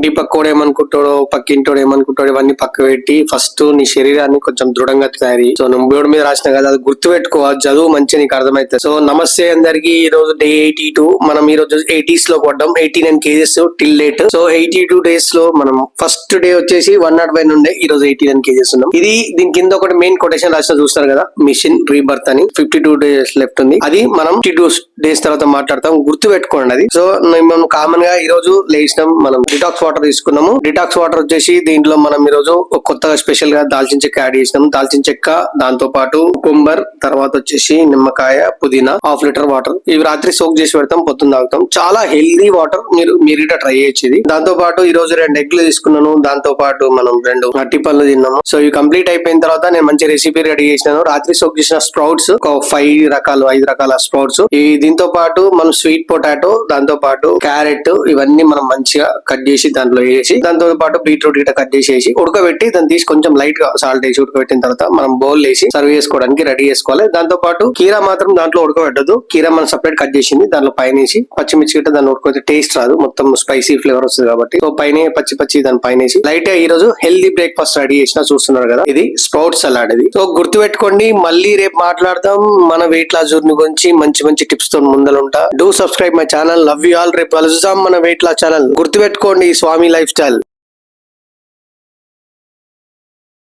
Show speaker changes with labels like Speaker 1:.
Speaker 1: ఇంటి పక్కోడు ఏమనుకుంటాడో పక్కింటోడు ఏమనుకుంటాడో ఇవన్నీ పక్క పెట్టి ఫస్ట్ నీ శరీరాన్ని కొంచెం దృఢంగా తయారీ. సో నువ్వు బోర్డు మీద రాసిన కదా అది గుర్తు పెట్టుకో, చదువు మంచి నీకు అర్థమైతే. సో నమస్తే అందరికి, ఈ రోజు డే 82. మనం ఈ రోజు 80s లో పడ్డాం. 89 kgs till date. So 82 days లో మనం ఫస్ట్ డే వచ్చేసి 105 ఉండే, ఈ రోజు 89 kgs ఉన్నాం. ఇది దీని కింద ఒకటి మెయిన్ కొటేషన్ రాసిన చూస్తారు కదా, మిషన్ రీబర్త్ అని. 52 days లెఫ్ట్ ఉంది, అది మనం 52 days తర్వాత మాట్లాడతాం, గుర్తు పెట్టుకోండి అది. సో మనం కామన్ గా ఈ రోజు లేచినాం, మనం డిటాక్స్ వాటర్ తీసుకున్నాము. డిటాక్స్ వాటర్ వచ్చేసి దీంట్లో మనం ఈ రోజు కొత్తగా స్పెషల్ గా దాల్చిన చెక్క యాడ్ చేసినాము. దాల్చిన చెక్క, దాంతో పాటు కుకుంబర్, తర్వాత వచ్చేసి నిమ్మకాయ, పుదీనా, హాఫ్ లీటర్ వాటర్. ఇవి రాత్రి సోక్ చేసి పెడతాం, పొద్దున్న తాగుతాం. చాలా హెల్దీ వాటర్, మీరు ఇట్లా ట్రై చేయొచ్చు ఇది. దాంతో పాటు ఈ రోజు 2 ఎగ్లు తీసుకున్నాను, దాంతో పాటు మనం 2 అట్టి పళ్ళు తిన్నాము. సో ఇవి కంప్లీట్ అయిపోయిన తర్వాత నేను మంచి రెసిపీ రెడీ చేసినాను. రాత్రి సోక్ చేసిన స్ప్రౌట్స్, ఒక 5 రకాల స్ప్రౌట్స్. దీంతో పాటు మనం స్వీట్ పొటాటో, దాంతో పాటు క్యారెట్, ఇవన్నీ మనం మంచిగా కట్ చేసి దాంట్లో వేసి, దాంతో పాటు బీట్రూట్ ఇట్లా కట్ చేసేసి ఉడకబెట్టి దాన్ని తీసి కొంచెం లైట్ గా సాల్ట్ వేసి ఉడకబెట్టిన తర్వాత మనం బౌల్ వేసి సర్వ్ చేసుకోవడానికి రెడీ చేసుకోవాలి. దాంతో పాటు కీరా మాత్రం దాంట్లో ఉడకబెట్టదు. కీరా మనం సపరేట్ కట్ చేసింది దాంట్లో పైన వేసి, పచ్చిమిర్చి గిట్ట దాన్ని ఉడకపోతే టేస్ట్ రాదు, మొత్తం స్పైసీ ఫ్లేవర్ వస్తుంది కాబట్టి. సో పైన పచ్చి దాని పైన వేసి లైట్ గా ఈ రోజు హెల్దీ బ్రేక్ఫాస్ట్ రెడీ చేసిన చూస్తున్నారు కదా, ఇది స్ప్రౌట్ సలాడ్. ఇది సో గుర్తు పెట్టుకోండి. మళ్ళీ రేపు మాట్లాడదాం మన వెయిట్ లాస్ జర్నీ గురించి, మంచి టిప్స్ తో ముందలుంటా. Do subscribe my channel. Love you all. రేపు కలుద్దాం మన వెయిట్ లాస్ ఛానల్. గుర్తు పెట్టుకోండి, స్వామి లైఫ్ స్టైల్.